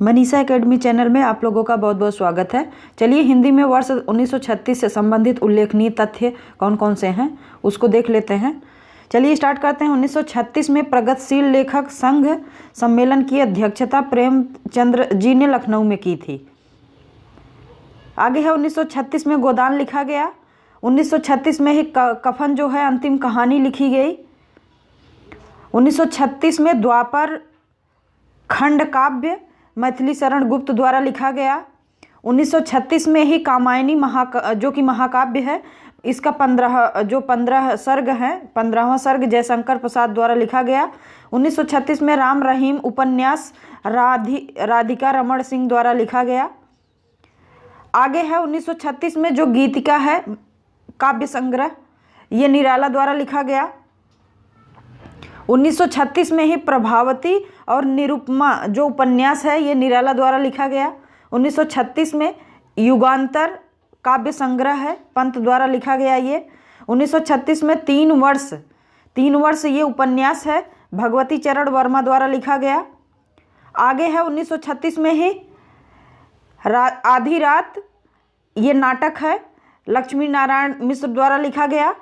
Manisha academy channel में आप लोगों का बहुत बहुत स्वागत है। चलिए हिंदी में वर्ष 1936 से संबंधित उल्लेखनीय तथ्य कौन कौन से हैं उसको देख लेते हैं। चलिए स्टार्ट करते हैं। 1936 में प्रगतिशील लेखक संघ सम्मेलन की अध्यक्षता प्रेमचंद्र जी ने लखनऊ में की थी। आगे है 1936 में गोदान लिखा गया। 1936 में ही कफन जो है अंतिम कहानी लिखी गई। 1936 में द्वापर खंड काव्य मैथिली शरण गुप्त द्वारा लिखा गया। 1936 में ही कामायनी जो कि महाकाव्य है, इसका 15 सर्ग हैं, 15वां सर्ग जयशंकर प्रसाद द्वारा लिखा गया। 1936 में राम रहीम उपन्यास राधिका रमण सिंह द्वारा लिखा गया। आगे है 1936 में जो गीतिका है काव्य संग्रह, ये निराला द्वारा लिखा गया। 1936 में ही प्रभावती और निरुपमा जो उपन्यास है ये निराला द्वारा लिखा गया। 1936 में युगांतर काव्य संग्रह है, पंत द्वारा लिखा गया ये। 1936 में 3 वर्ष ये उपन्यास है, भगवती चरण वर्मा द्वारा लिखा गया। आगे है 1936 में ही आधी रात ये नाटक है, लक्ष्मी नारायण मिश्र द्वारा लिखा गया।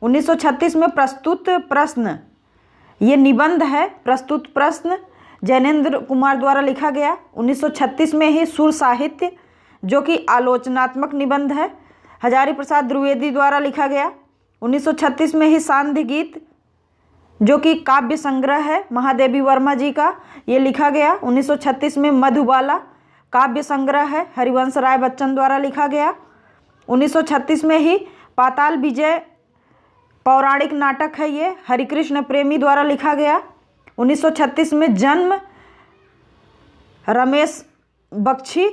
1936 में प्रस्तुत प्रश्न ये निबंध है, प्रस्तुत प्रश्न जैनेन्द्र कुमार द्वारा लिखा गया। 1936 में ही सुर साहित्य जो कि आलोचनात्मक निबंध है, हजारी प्रसाद द्विवेदी द्वारा लिखा गया। 1936 में ही सांध्य गीत जो कि काव्य संग्रह है महादेवी वर्मा जी का, ये लिखा गया। 1936 में मधुबाला काव्य संग्रह है, हरिवंश राय बच्चन द्वारा लिखा गया। 1936 में ही पाताल विजय पौराणिक नाटक है, ये हरिकृष्ण प्रेमी द्वारा लिखा गया। 1936 में जन्म रमेश बख्शी।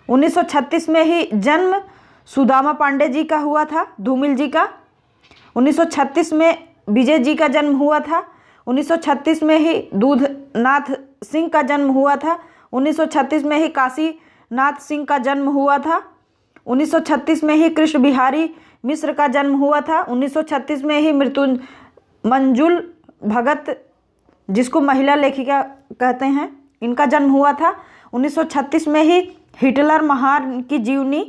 1936 में ही जन्म सुदामा पांडे जी का हुआ था, धूमिल जी का। 1936 में विजय जी का जन्म हुआ था। 1936 में ही दूधनाथ सिंह का जन्म हुआ था। 1936 में ही काशीनाथ सिंह का जन्म हुआ था। 1936 में ही कृष्ण बिहारी मिश्र का जन्म हुआ था। 1936 में ही मंजुल भगत जिसको महिला लेखिका कहते हैं, इनका जन्म हुआ था। 1936 में ही हिटलर महान की जीवनी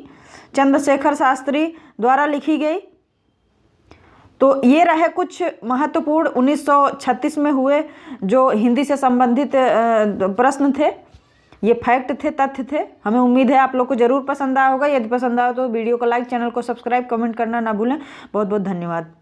चंद्रशेखर शास्त्री द्वारा लिखी गई। तो ये रहे कुछ महत्वपूर्ण 1936 में हुए जो हिंदी से संबंधित प्रश्न थे, ये फैक्ट थे, तथ्य थे। हमें उम्मीद है आप लोग को जरूर पसंद आया होगा। यदि पसंद आया तो वीडियो को लाइक, चैनल को सब्सक्राइब, कमेंट करना ना भूलें। बहुत बहुत धन्यवाद।